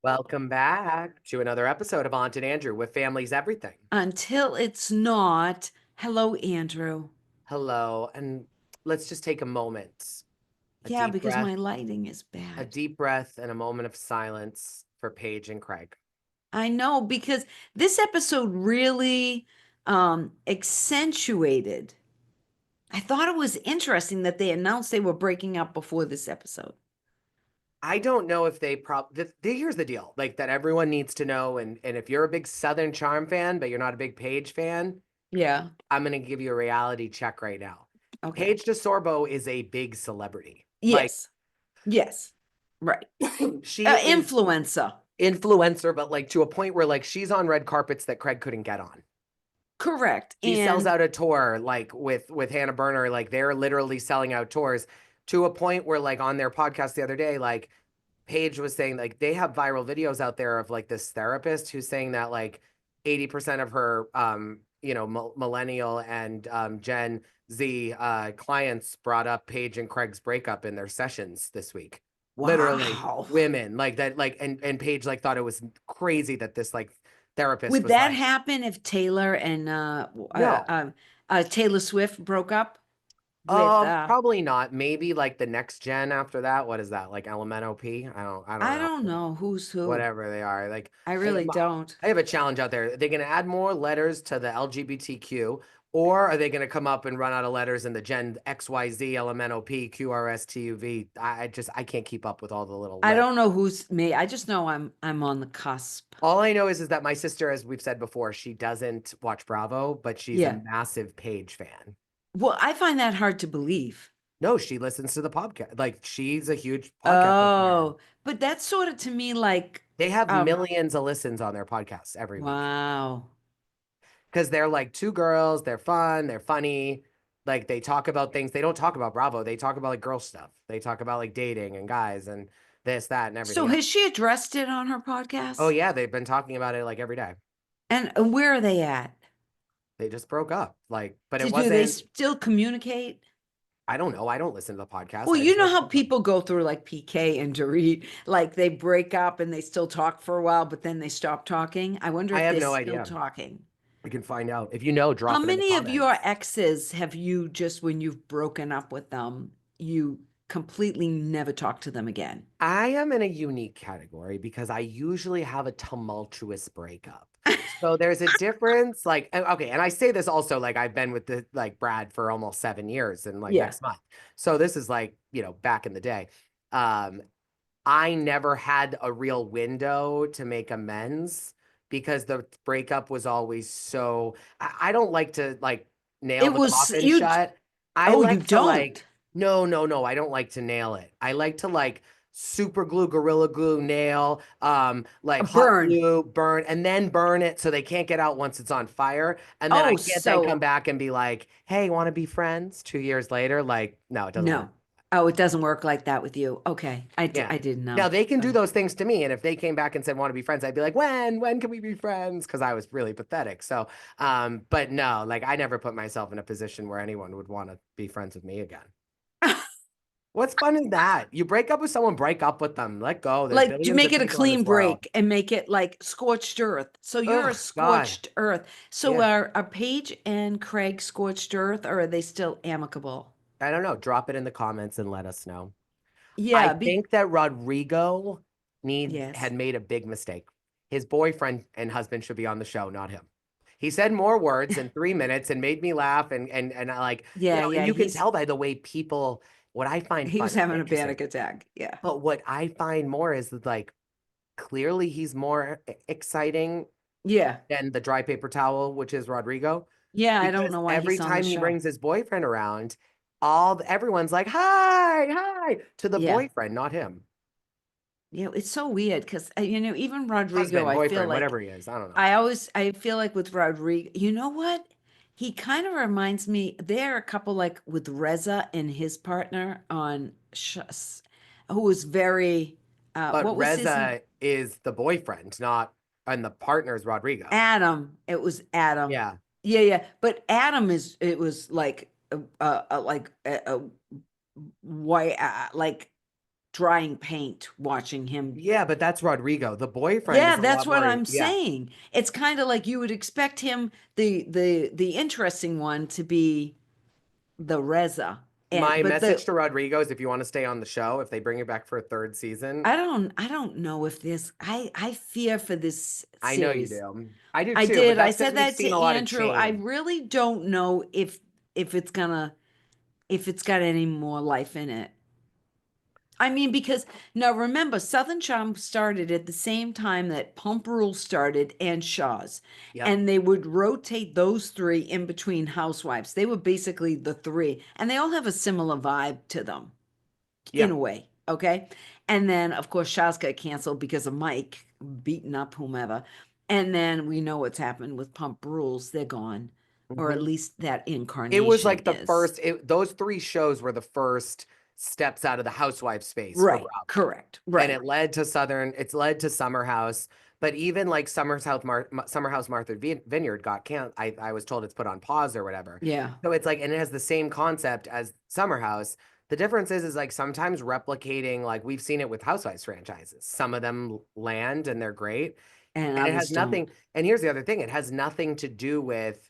Welcome back to another episode of Aunt and Andrew with Family's Everything. Until it's not. Hello, Andrew. Hello, and let's just take a moment, a Yeah, deep because breath, my lighting is a bad. deep breath, and a moment of silence for Paige and Craig. I know because this episode really accentuated. I thought it was interesting that they announced they were breaking up before this episode. I don't know if here's the deal, like that everyone needs to know, and if you're a big Southern Charm fan, but you're not a big Paige fan, Yeah. I'm gonna give you a reality check right now. Okay. Paige DeSorbo is a big celebrity. Like Yes. Yes. Right. she is Influencer. influencer, but like to a point where like she's on red carpets that Craig couldn't get on. Correct. She sells And out a tour like with Hannah Berner, like they're literally selling out tours to a point where like on their podcast the other day, like Paige was saying like they have viral videos out there of like this therapist who's saying that like 80% of her millennial and Gen Z clients brought up Paige and Craig's breakup in their sessions this week. Literally wow. women like that, like and Paige like thought it was crazy that this like therapist Would was that like, happen if Taylor and no. Taylor Swift broke up with Probably not. Maybe like the next gen after that. What is that? Like LMNOP? I don't I know. don't know who's who. Whatever they are. Like I I, really don't. I have a challenge out there. Are they going to add more letters to the LGBTQ, or are they going to come up and run out of letters in the Gen XYZ, LMNOP, QRSTUV? I can't keep up with all the little I letters. don't know who's me. I just know I'm on the cusp. All I know is that my sister, as we've said before, she doesn't watch Bravo, but she's a Yeah. massive Paige fan. Well, I find that hard to believe. No, she listens to the podcast. Like she's a huge podcast fan. Oh, but that's sort of to me like, They have um, millions of listens on their podcasts every week wow. because they're like two girls. They're fun. They're funny. Like they talk about things. They don't talk about Bravo. They talk about like girl stuff. They talk about like dating and guys and this, that, and So everything else. has she addressed it on her Oh podcast? yeah, they've been talking about it like every day. And where are they at? They just broke up. Like, but it Do they wasn't. still communicate? I don't know. I don't listen to the podcast. Well, I you just know know they how broke up. people go through like PK and Dorit, like they break up and they still talk for a while, but then they stop talking. I wonder I if have they're no still idea. talking. I can find out. If you know, How drop it in the many of your comments. exes have you just when you've broken up with them, you completely never talk to them again? I am in a unique category because I usually have a tumultuous breakup. So there's a difference. Like, okay, and I say this also like I've been with the like Brad for almost 7 years and like Yeah. next month. So this is like, back in the day. Um, I never had a real window to make amends because the breakup was always so I don't like to like nail It the was coffin you. shut. I Oh, you like to like don't. no, no, no, I don't like to nail it. I like to like super glue, gorilla glue, nail, A like hot burn. glue, burn, and then burn it so they can't get out once it's on fire. And then I Oh, can't then come so back and be like, hey, want to be friends 2 years later? Like, no, it doesn't work. no. Oh, it doesn't work like that with you. Okay. Yeah. I didn't Now know. they can do So, those things to me. And if they came back and said, want to be friends, I'd be like, when can we be friends? Because I was really pathetic. So, but no, like I never put myself in a position where anyone would want to be friends with me again. What's fun in that? You break up with someone, break up with them, let go. There's like to billions make of it a people in clean this world. break and make it like scorched earth. So you're a Oh, God. scorched earth. So Yeah. are Paige and Craig scorched earth, or are they still amicable? I don't know. Drop it in the comments and let us know. I Yeah, think that Rodrigo yes. had made a big mistake. His boyfriend and husband should be on the show, not him. He said more words in 3 minutes and made me laugh and I like, Yeah, and yeah, you can tell by the way people what I find he was fun and having a interesting. panic attack. Yeah. But what I find more is that like clearly he's more exciting Yeah. than the dry paper towel, which is Rodrigo, Yeah, I don't because know why every he's on the time he show. brings his boyfriend around, everyone's like, hi, to the Yeah. boyfriend, not him. Yeah, it's so weird because even Rodrigo, Husband, I feel boyfriend, like whatever he is. I don't know. I feel like with Rodrigo, you know what? He kind of reminds me, there are a couple like with Reza and his partner on Shahs, who was very But what was his Reza is the boyfriend, not, and the partner is Rodrigo. Adam? It was Adam. Yeah. Yeah, yeah. But Adam is it was like like a white like drying paint watching him. Yeah, but that's Rodrigo. The boyfriend Yeah, is a that's lot what more. I'm Yeah. saying. It's kind of like you would expect him, the interesting one, to be the Reza. And My but message the to Rodrigo is if you want to stay on the show, if they bring it back for a third season, I don't know if this I fear for this I know you series. do. I do I too, but did. I that's because said we've that seen a to lot of Andrew. I change. really don't know if it's gonna if it's got any more life in it. I mean, because now remember, Southern Charm started at the same time that Pump Rule started and Shahs. Yep. And they would rotate those three in between Housewives. They were basically the three, and they all have a similar vibe to them in Yeah. a way. Okay. And then, of course, Shahs got canceled because of Mike beating up whomever. And then we know what's happened with Pump Rules. They're gone, or at Mhm. least that It was incarnation like the is. first, those three shows were the first steps out of the housewife space for Right. Bravo. Correct. And Right. it led to Southern, it's led to Summer House. But even like Summer House Martha Vineyard got canceled. I was told it's put on pause or whatever. Yeah. So it's like, and it has the same concept as Summer House. The difference is like sometimes replicating, like we've seen it with Housewives franchises. Some of them land and they're great. And And it has others don't. nothing, and here's the other thing, it has nothing to do with,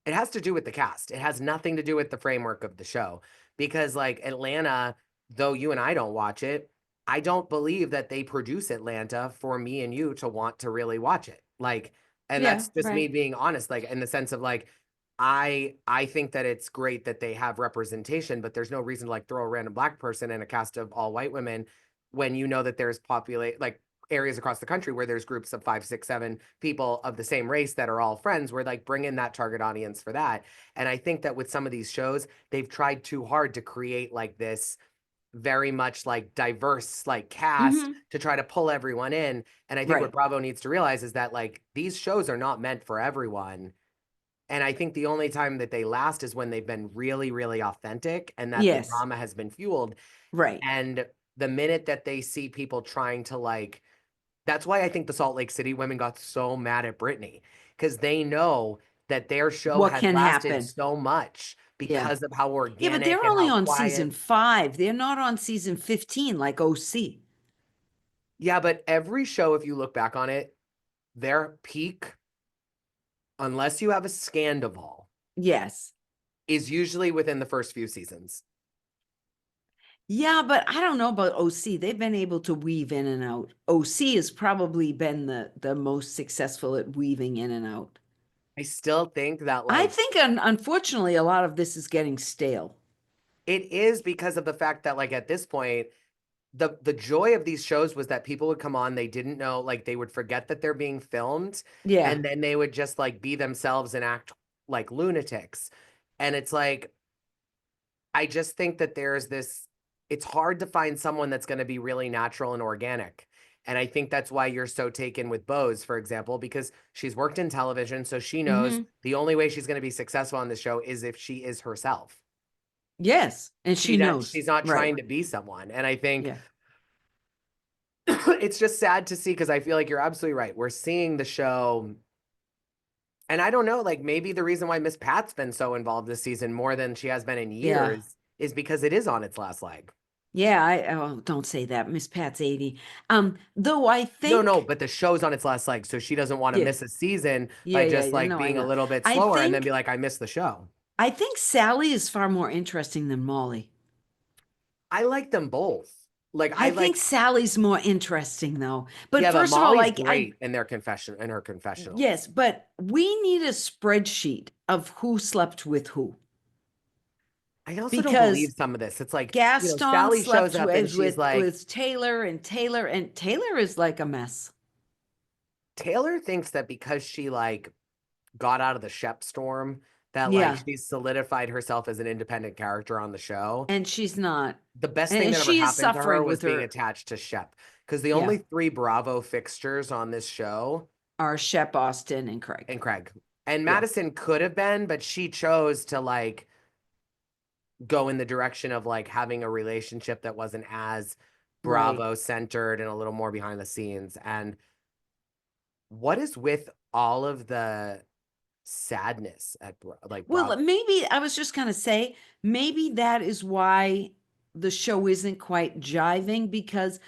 it has to do with the cast. It has nothing to do with the framework of the show. Because like Atlanta, though you and I don't watch it, I don't believe that they produce Atlanta for me and you to want to really watch it. Like, and Yeah, that's just me right. being honest, like in the sense of like, I think that it's great that they have representation, but there's no reason to like throw a random black person in a cast of all white women when you know that there's populate like areas across the country where there's groups of 5, 6, 7 people of the same race that are all friends. We're like bring in that target audience for that. And I think that with some of these shows, they've tried too hard to create like this very much like diverse like cast Hmm. to try to pull everyone in. And I think what Right. Bravo needs to realize is that like these shows are not meant for everyone. And I think the only time that they last is when they've been really, really authentic and that the Yes. drama has been fueled. Right. And the minute that they see people trying to like, that's why I think the Salt Lake City women got so mad at Britney because they know that their show What has can lasted happen? so much Yeah. because of how Yeah, but organic they're and only how on season quiet. 5. They're not on season 15 like OC. Yeah, but every show, if you look back on it, their peak, unless you have a Scandival, Yes. is usually within the first few seasons. Yeah, but I don't know about OC. They've been able to weave in and out. OC has probably been the most successful at weaving in and out. I still think that I like think unfortunately a lot of this is getting stale. it is because of the fact that like at this point, the joy of these shows was that people would come on, they didn't know, like they would forget that they're being filmed, Yeah. and then they would just like be themselves and act like lunatics. And it's like, I just think that there's this, it's hard to find someone that's going to be really natural and organic. And I think that's why you're so taken with Bose, for example, because she's worked in television, so she knows Hmm. the only way she's going to be successful on this show is if she is herself. Yes. And she knows. She's not Right. trying to be someone. And I think Yeah. it's just sad to see because I feel like you're absolutely right. We're seeing the show, and I don't know, like maybe the reason why Miss Pat's been so involved this season more than she has been in Yeah. years is because it is on its last leg. Yeah, oh, don't say that. Miss Pat's 80. Though I No, no, think, but the show's on its last leg, so she doesn't want to yeah, miss a season by yeah, just yeah. like No, I being a know. little bit I slower and then be think like, I missed the show. I think Sally is far more interesting than Molly. I like them both. Like I I think like, Sally's more interesting though. But yeah, but first of all, Molly's I great in their confession in her confessionals. yes, but we need a spreadsheet of who slept with who I also don't believe because some of this. It's like, Gaston Sally shows slept up and with she's with like, with Taylor, and Taylor is like a mess. Taylor thinks that because she like got out of the Shep storm, that like Yeah, she's solidified herself as an independent character on the show. and she's not. The best thing And that ever she is happened to her suffering was with being her. attached to Shep. Because the Yeah, only three Bravo fixtures on this show, are Shep Austin and Craig. and Craig. And Yeah, Madison could have been, but she chose to like go in the direction of like having a relationship that wasn't as right. Bravo centered and a little more behind the scenes. And what is with all of the sadness at like Well, Bravo? maybe I was just gonna say, maybe that is why. the show isn't quite jiving because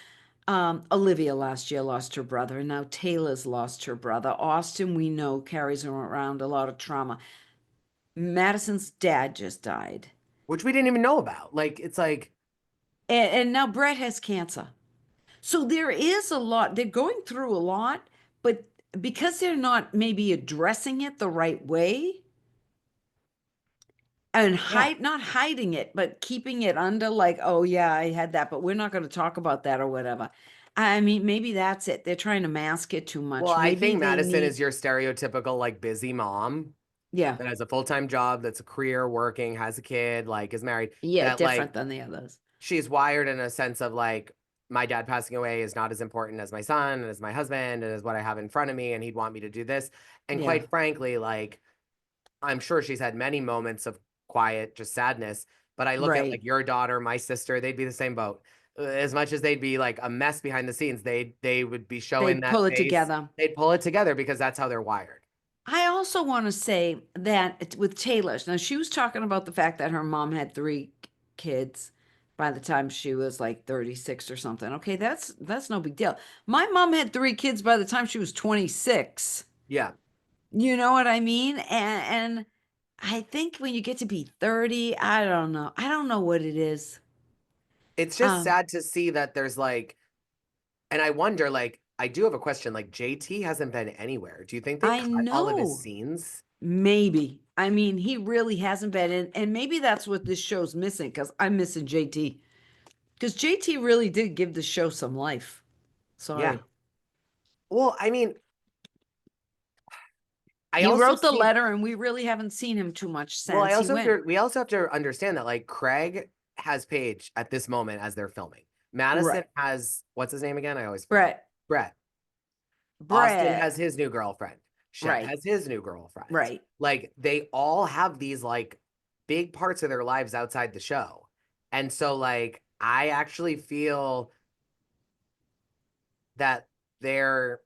Olivia last year lost her brother, and now Taylor's lost her brother. Austin, we know, carries around a lot of trauma. Madison's dad just died. which we didn't even know about. Like, it's like, And now Brett has cancer. So there is a lot, they're going through a lot, but because they're not maybe addressing it the right way and yeah. not hiding it, but keeping it under like, oh yeah, I had that, but we're not going to talk about that or whatever. I mean, maybe that's it. They're trying to mask it too Well, much. I Maybe think they Madison need, is your stereotypical like busy mom yeah, that has a full-time job, that's a career, working, has a kid, like is married, yeah, that different like than the others. she's wired in a sense of like my dad passing away is not as important as my son and as my husband and as what I have in front of me, and he'd want me to do this. And Yeah, quite frankly, like I'm sure she's had many moments of quiet, just sadness. But I look at right. like your daughter, my sister, they'd be the same boat. As much as they'd be like a mess behind the scenes, they would be showing They'd that pull it face. together. They'd pull it together because that's how they're wired. I also want to say that with Taylor, now she was talking about the fact that her mom had three kids by the time she was like 36 or something. Okay, that's no big deal. My mom had three kids by the time she was 26. Yeah. You know what I mean? And I think when you get to be 30, I don't know. I don't know what it is. It's just Um, sad to see that there's like, and I wonder, like, I do have a question. Like, JT hasn't been anywhere. Do you think they I cut all of his know. scenes? Maybe. I mean, he really hasn't been in, and maybe that's what this show's missing because I'm missing JT. Because JT really did give the show some life. Yeah. Sorry. Well, I mean, I He also wrote the see, letter, and we really haven't seen him too much well, I since he also have went. to, we also have to understand that like Craig has Paige at this moment as they're filming. Madison Right. has, what's his name again? I always forget. Brett. Brett. Austin Brett. has his new girlfriend. Shep Right. has his new girlfriend. Right. Like they all have these like big parts of their lives outside the show. And so like I actually feel that there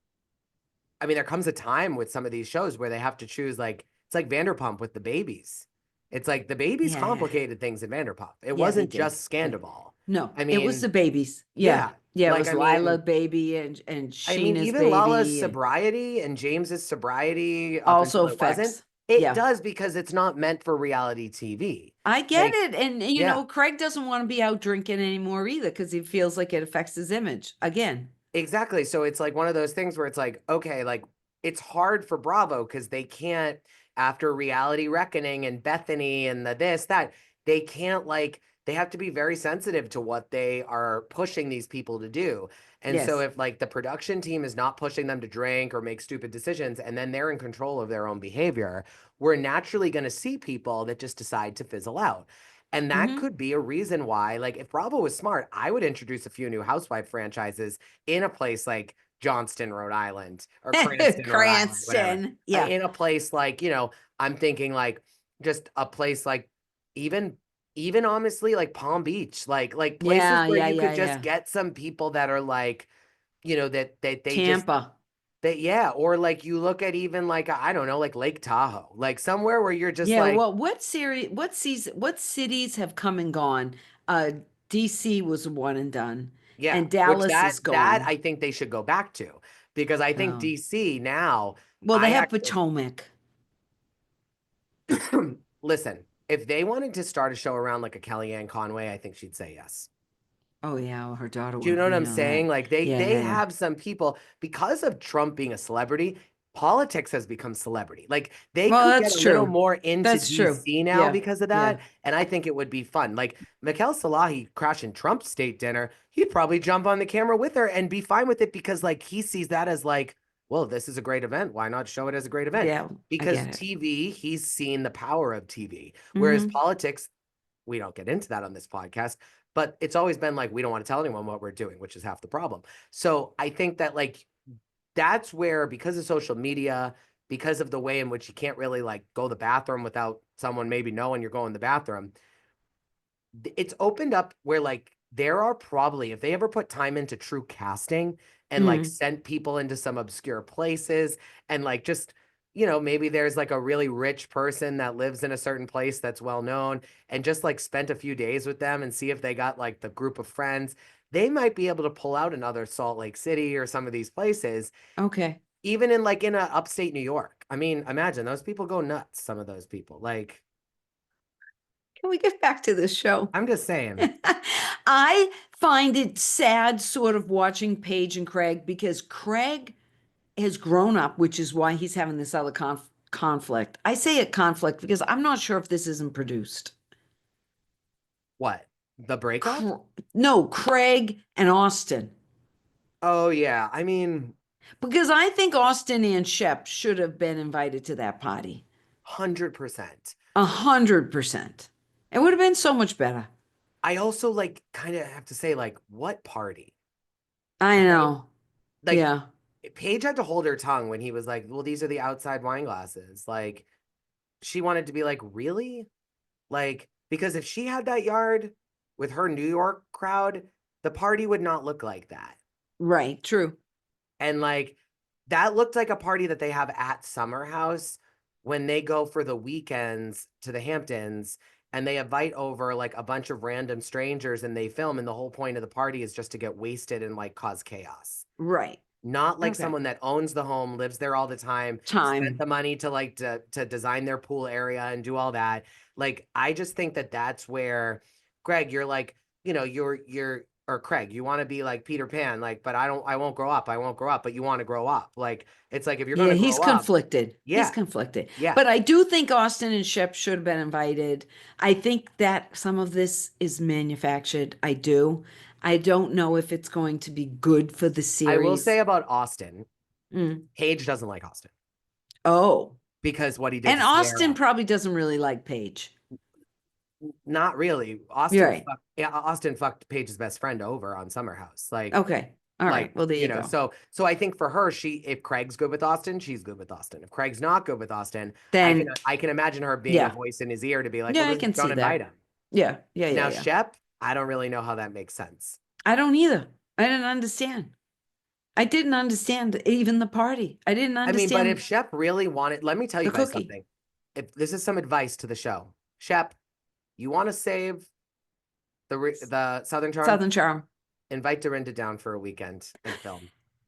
I mean there comes a time with some of these shows where they have to choose like it's like Vanderpump with the babies. It's like the babies Yeah. complicated things in Vanderpump. It Yeah, they wasn't did. just Yeah. Scandal. No, I it was mean, the babies. Yeah. yeah. Yeah, it Like was Lila baby and I mean, Sheena's even Lala's baby and sobriety and James's sobriety up also until it wasn't, affects. it Yeah. does because it's not meant for reality TV. I get Like, it. And, yeah, Craig doesn't want to be out drinking anymore either because he feels like it affects his image. Again, exactly. So it's like one of those things where it's like, okay, like it's hard for Bravo because they can't, after Reality Reckoning and Bethany and the this, that, they can't like, they have to be very sensitive to what they are pushing these people to do. And so yes. if like the production team is not pushing them to drink or make stupid decisions and then they're in control of their own behavior, we're naturally going to see people that just decide to fizzle out. And that Mm-hmm. could be a reason why, like, if Bravo was smart, I would introduce a few new Housewife franchises in a place like Johnston, Rhode Island, or Cranston, Rhode Island, whatever. Cranston. Yeah. In a place like, I'm thinking like just a place like even even honestly like Palm Beach, like places Yeah. where Yeah. you Yeah. could just Yeah. get some people that are like, that they just Tampa. that yeah, or like you look at even like I don't know, like Lake Tahoe, like somewhere where you're just Yeah. like, Well, what series, what season, what cities have come and gone? DC was one and done, yeah, and which Dallas is that gone. I think they should go back to because I think Oh. DC now, Well, they I have actually Potomac. listen, if they wanted to start a show around like a Kellyanne Conway, I think she'd say yes. Oh yeah, well, her daughter Do you would. know what We I'm know that. saying? Like they Yeah. they Yeah. Yeah. have some people because of Trump being a celebrity, politics has become celebrity. Like they Well, could get that's a little true. more into That's true. DC now Yeah. because of Yeah. that, and I think it would be fun. Like Mikhail Salahi crashing Trump's state dinner, he'd probably jump on the camera with her and be fine with it because like he sees that as like, well, this is a great event. Why not show it as a great event? Yeah. I Because get it. TV, he's seen the power of TV, whereas Mm-hmm. politics, we don't get into that on this podcast, but it's always been like we don't want to tell anyone what we're doing, which is half the problem. So I think that like that's where because of social media, because of the way in which you can't really like go to the bathroom without someone maybe knowing you're going to the bathroom, it's opened up where like there are probably if they ever put time into true casting and like Mm. sent people into some obscure places and like just maybe there's like a really rich person that lives in a certain place that's well known and just like spent a few days with them and see if they got like the group of friends. They might be able to pull out another Salt Lake City or some of these places, Okay. even in a upstate New York. I mean, imagine those people go nuts, some of those people. Like, Can we get back to this show? I'm just saying. I find it sad sort of watching Paige and Craig because Craig has grown up, which is why he's having this other conflict. I say a conflict because I'm not sure if this isn't produced. What? The breakup? Cr- no, Craig and Austin. Oh yeah. I mean, Because I think Austin and Shep should have been invited to that party. 100%. 100%. It would have been so much better. I also like kind of have to say, like, what party? I Okay. know. Like, Yeah. Paige had to hold her tongue when he was like, well, these are the outside wine glasses. Like, she wanted to be like, really? Like, because if she had that yard with her New York crowd, the party would not look like that. Right. True. And like, that looked like a party that they have at Summer House when they go for the weekends to the Hamptons and they invite over like a bunch of random strangers and they film. And the whole point of the party is just to get wasted and like cause chaos. Right. Not like Okay. someone that owns the home, lives there all the time, spent Time. the money to like to design their pool area and do all that. Like I just think that that's where Greg, you're like, you're or Craig, you want to be like Peter Pan, like, but I won't grow up. I won't grow up, but you want to grow up. Like it's like if you're Yeah, gonna he's grow up, conflicted. He's yeah, conflicted. yeah. But I do think Austin and Shep should have been invited. I think that some of this is manufactured. I do. I don't know if it's going to be good for the I will say series. about Austin, Mm. Paige doesn't like Austin Oh, because what he did and to Sierra. Austin probably doesn't really like Paige. Not really. You're right. Austin fucked Paige's best friend over on Summer House. Okay. All right. Well, there you go. So I think for her, if Craig's good with Austin, she's good with Austin. If Craig's not good with Austin, Then, I can imagine her being a yeah. voice in his ear to be like, well, Yeah, I then can don't see invite that. him. Yeah. Yeah. Yeah. Now, Yeah. Shep, I don't really know how that makes sense. I don't either. I didn't understand. I didn't understand even the party. I didn't I mean, but if understand Shep really wanted, let me tell the you guys cookie. something. If this is some advice to the show, Shep, you want to save the Southern Charm? Southern Charm. Invite Dorinda down for a weekend and film.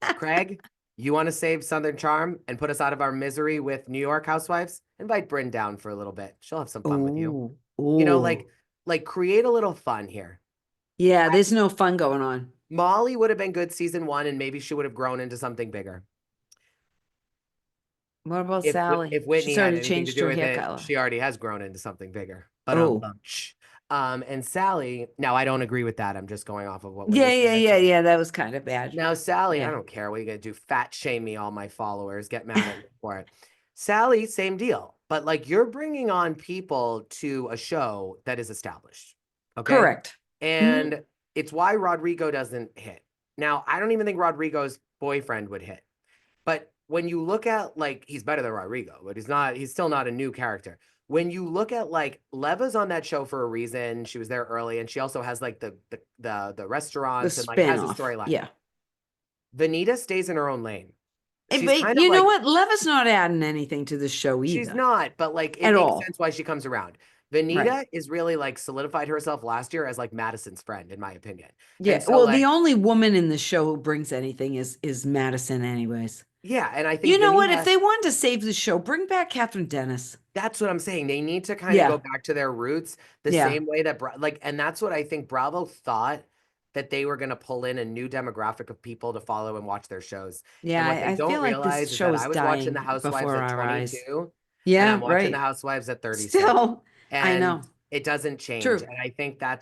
Craig, you want to save Southern Charm and put us out of our misery with New York Housewives? Invite Bryn down for a little bit. She'll have some fun with you. Ooh. You know, Ooh. like create a little fun here. Yeah, there's no fun going on. Molly would have been good season 1 and maybe she would have grown into something bigger. What about If Sally? Whitney She's had already anything to changed do her with hair it, color. she already has grown into something bigger. But Oh. and Sally, now I don't agree with that. I'm just going off of what Yeah, Whitney yeah, said. yeah, yeah. That was kind of bad. Now, Sally, I Yeah. don't care. What are you gonna do? Fat shame me, all my followers, get mad at me for it. Sally, same deal. But like you're bringing on people to a show that is established. Okay. Correct. Hmm. And it's why Rodrigo doesn't hit. Now, I don't even think Rodrigo's boyfriend would hit. But when you look at like he's better than Rodrigo, but he's still not a new character. When you look at like Leva's on that show for a reason, she was there early and she also has like the The restaurants and like has a spinoff. storyline. Yeah. Vanita stays in her own lane. She's But kind of you know like what? Leva's not adding anything to the show she's either not, but like it at makes all. sense why she comes around. Right. Vanita is really like solidified herself last year as like Madison's friend, in my opinion. Yeah. And so Well, the like, only woman in the show who brings anything is Madison, anyways. yeah, and I You think know what? If Vanita, they wanted to save the show, bring back Catherine Dennis. that's what I'm saying. They need to kind of go Yeah. back to their roots the Yeah. same way that and that's what I think Bravo thought that they were going to pull in a new demographic of people to follow and watch their shows. Yeah. And what they I feel don't like this realize is show that is I was watching The dying Housewives before at our eyes. 22 and I'm Yeah. watching The Right. Housewives at 36. Still, I And know. it doesn't change. True. And I think Yeah.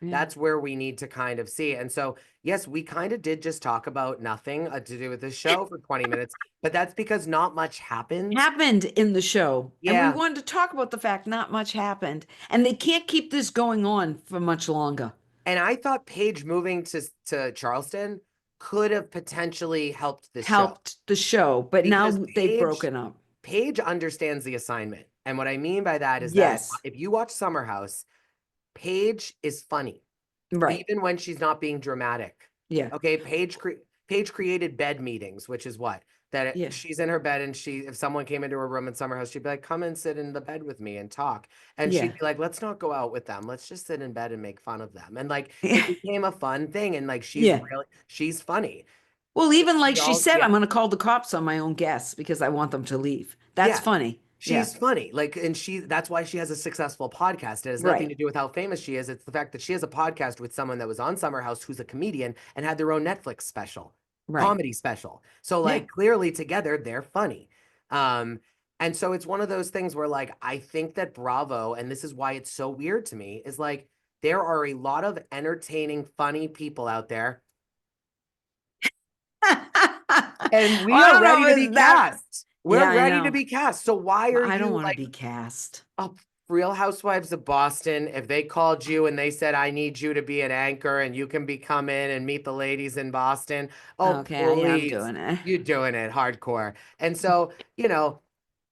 that's where we need to kind of see. And so, yes, we kind of did just talk about nothing to do with this show for 20 minutes, but that's because not much happened. Happened in the show. And we Yeah. wanted to talk about the fact not much happened. And they can't keep this going on for much longer. And I thought Paige moving to Charleston could have potentially helped the show Helped the show, but now because they've broken up. Paige understands the assignment. And what I mean by that is that Yes. if you watch Summer House, Paige is funny, Right. even when she's not being dramatic. Yeah. Okay, Paige created bed meetings, which is what? Yeah. She's in her bed and if someone came into her room in summer house, she'd be like, come and sit in the bed with me and talk. And she'd Yeah. be like, let's not go out with them. Let's just sit in bed and make fun of them. And like it Yeah. became a fun thing. And like Yeah. she's funny. Well, even like We she all, said, yeah. I'm going to call the cops on my own guests because I want them to leave. That's Yeah. funny. Yeah. She's funny. Like, and that's why she has a successful podcast. It has nothing Right. to do with how famous she is. It's the fact that she has a podcast with someone that was on Summer House who's a comedian and had their own Netflix special, Right. comedy special. So Yeah. like clearly together they're funny. Um, and so it's one of those things where like I think that Bravo, and this is why it's so weird to me, is like there are a lot of entertaining, funny people out there, and Well, we I are don't ready know to if be it's that. cast. We're Yeah, I ready to know. be cast. So why are I don't you want to like be cast. oh, Real Housewives of Boston, if they called you and they said, I need you to be an anchor and you can be come in and meet the ladies in Boston, oh, Okay, I am please, doing it. you're doing it hardcore. And so,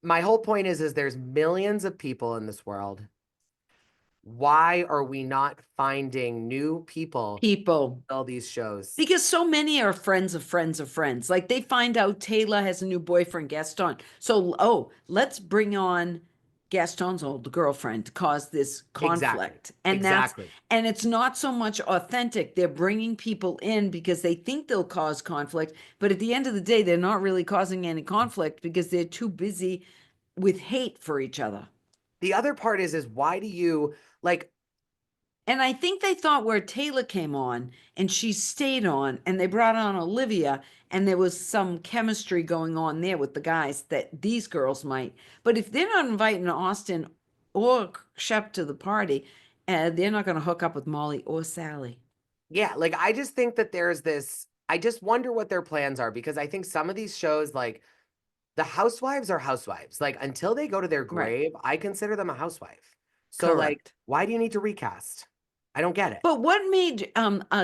my whole point is there's millions of people in this world. Why are we not finding new people People. to fill these shows? Because so many are friends of friends of friends. Like they find out Taylor has a new boyfriend, Gaston. So, oh, let's bring on Gaston's old girlfriend to cause this Exactly. conflict. And it's not so much authentic. They're bringing people in because they think they'll cause conflict. But at the end of the day, they're not really causing any conflict because they're too busy with hate for each other. The other part is why do you like And I think they thought where Taylor came on and she stayed on and they brought on Olivia and there was some chemistry going on there with the guys that these girls might. But if they're not inviting Austin or Shep to the party, they're not going to hook up with Molly or Sally. Yeah, like I just think that there's this. I just wonder what their plans are because I think some of these shows, like the housewives are housewives. Like until they go to their Right. grave, I consider them a housewife. So, like, Correct. why do you need to recast? I don't get it. But what made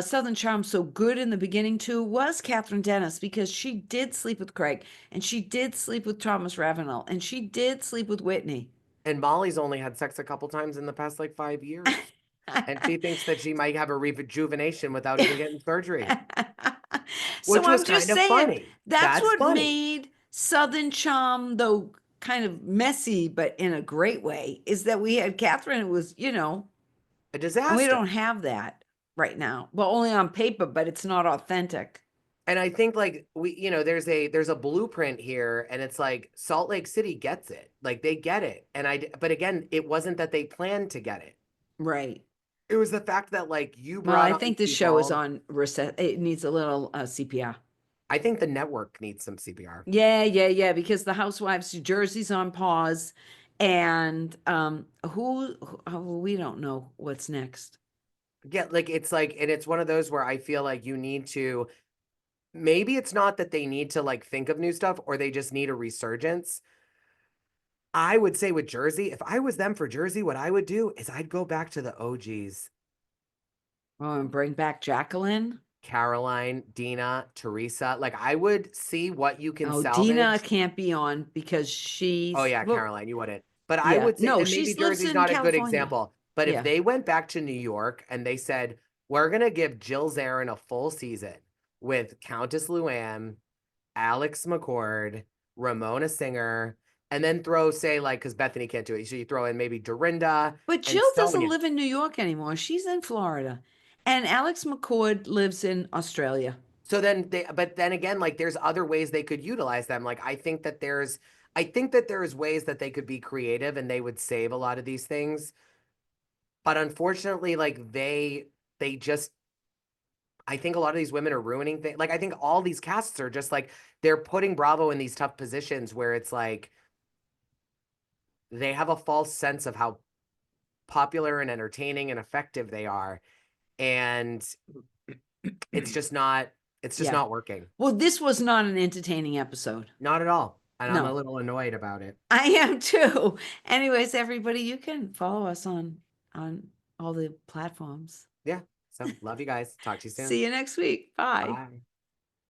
Southern Charm so good in the beginning too was Catherine Dennis because she did sleep with Craig and she did sleep with Thomas Ravenel and she did sleep with Whitney. And Molly's only had sex a couple times in the past like 5 years. And she thinks that she might have a rejuvenation without even getting surgery, So which was I'm just kind of saying funny. that's That's what funny. made Southern Charm, though kind of messy, but in a great way, is that we had Catherine, it was, A and we disaster. don't have that right now. Well, only on paper, but it's not authentic. And I think like there's a blueprint here and it's like Salt Lake City gets it. Like they get it. But again, it wasn't that they planned to get it. Right. It was the fact that like you Well, brought I on think this show is people. on reset. It needs a little CPR. I think the network needs some CPR. Yeah, yeah, yeah, because the Housewives New Jersey's on pause. And we don't know what's next. Yeah, like it's like, and it's one of those where I feel like you need to, maybe it's not that they need to like think of new stuff or they just need a resurgence. I would say with Jersey, if I was them for Jersey, what I would do is I'd go back to the OGs. Oh, and bring back Jacqueline. Caroline, Dina, Teresa. Like I would see what you can Oh, Dina salvage. can't be on because Oh she's yeah, well, Caroline, you wouldn't. But I yeah. would say, No, and maybe she lives Jersey's in not a good California. example, but if Yeah. they went back to New York and they said, we're gonna give Jill Zarin a full season with Countess Luann, Alex McCord, Ramona Singer, and then throw, say, like, because Bethany can't do it. So you throw in maybe Dorinda But and Jill doesn't Sonia. live in New York anymore. She's in Florida. And Alex McCord lives in Australia. So then but then again, like there's other ways they could utilize them. Like I think that there's ways that they could be creative and they would save a lot of these things. But unfortunately, like they just, I think a lot of these women are ruining things. Like I think all these casts are just like, they're putting Bravo in these tough positions where it's like, they have a false sense of how popular and entertaining and effective they are. And it's just Yeah. not working. Well, this was not an entertaining episode. Not at all. And I'm a No, little annoyed about it. I am too. Anyways, everybody, you can follow us on all the platforms. Yeah. So love you guys. Talk to you soon. See you next week. Bye. Bye.